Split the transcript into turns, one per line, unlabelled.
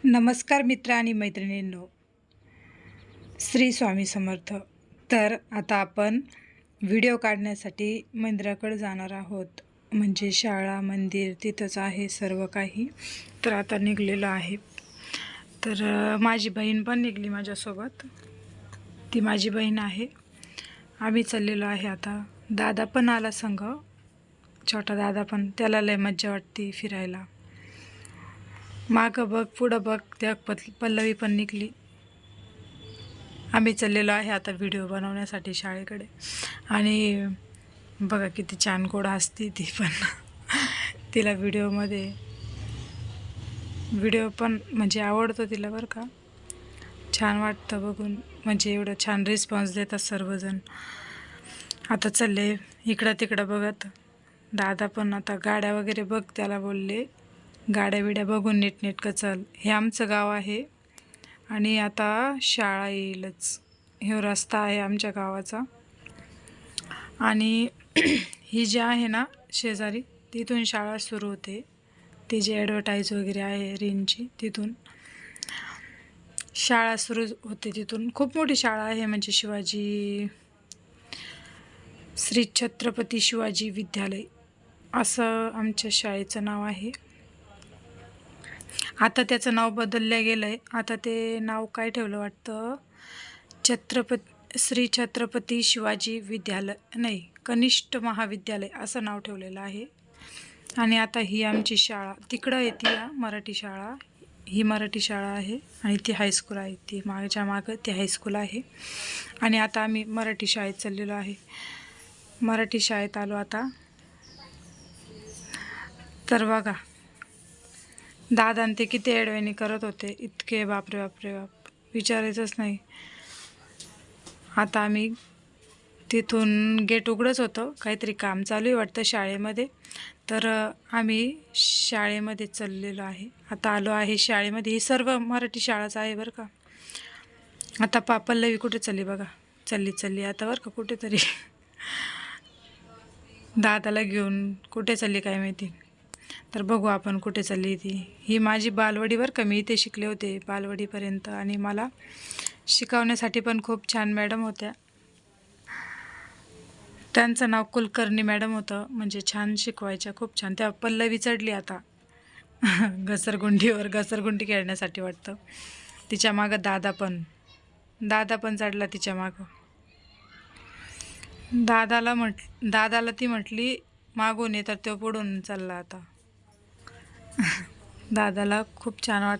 नमस्कार मित्र आणि मैत्रिणींनो, श्री स्वामी समर्थ. तर आता आपण व्हिडिओ काढण्यासाठी मंदिराकडे जाणार आहोत. म्हणजे शाळा, मंदिर तिथंच आहे सर्व काही. तर आता निघलेलो आहे. तर माझी बहीण पण निघली माझ्यासोबत. ती माझी बहीण आहे. आम्ही चाललेलो आहे आता. दादा पण आला संग, छोटा दादा पण. त्याला लय मज्जा वाटते फिरायला. मागं बघ, पुढं बघ, त्या पल्लवी पण निघली. आम्ही चाललेलो आहे आता व्हिडिओ बनवण्यासाठी शाळेकडे. आणि बघा किती छान गोड हसती ती पण. तिला व्हिडिओ पण म्हणजे आवडतो तिला बरं का. छान वाटतं बघून, म्हणजे एवढं छान रिस्पॉन्स देतात सर्वजण. आता चालले इकडं तिकडं बघत. दादा पण आता गाड्या वगैरे बघ, त्याला बोलले गाड्या बिड्या बघून नीटनेटकं चल. हे आमचं गाव आहे आणि आता शाळा येईलच. हे रस्ता आहे आमच्या गावाचा. आणि ही जी आहे ना शेजारी, तिथून शाळा सुरू होते. ती जी ॲडव्हर्टाईज वगैरे आहे रेंजची, तिथून शाळा सुरू होते. तिथून खूप मोठी शाळा आहे, म्हणजे श्री छत्रपती शिवाजी विद्यालय असं आमच्या शाळेचं नाव आहे. आता त्याचं नाव बदललं गेलं आहे. आता ते नाव काय ठेवलं वाटतं, श्री छत्रपती शिवाजी विद्यालय नाही, कनिष्ठ महाविद्यालय असं नाव ठेवलेलं आहे. आणि आता ही आमची शाळा तिकडं येते, मराठी शाळा. ही मराठी शाळा आहे आणि ती हायस्कूल आहे. ती मागं ती हायस्कूल आहे. आणि आता आम्ही मराठी शाळेत चाललेलो आहे. मराठी शाळेत आलो आता. तर बघा, दादा ते किती ॲडवेणी करत होते, इतके बापरे बापरे बाप, विचारायचंच नाही. आता आम्ही तिथून गेट उघडच होतं, काहीतरी काम चालू आहे वाटतं शाळेमध्ये. तर आम्ही शाळेमध्ये चाललेलो आहे. आता आलो आहे शाळेमध्ये. ही सर्व मराठी शाळाच आहे बरं का. आता पल्लवी कुठे चालली बघा, चालली आता बरं का कुठेतरी. दादाला घेऊन कुठे चालली काय माहिती. तर बघू आपण कुठे चालली ती. ही माझी बालवाडी बरं का. मी इथे शिकले होते बालवाडीपर्यंत. आणि मला शिकवण्यासाठी पण खूप छान मॅडम होत्या. त्यांचं नाव कुलकर्णी मॅडम होतं. म्हणजे छान शिकवायच्या, खूप छान. त्या पल्लवी चढली आता घसरगुंडी खेळण्यासाठी वाटतं. तिच्या मागं दादा पण चढला तिच्या मागं. दादाला ती म्हटली मागून ये, तर तो पुढून चालला आता. दादाला खूप छान वाटतं.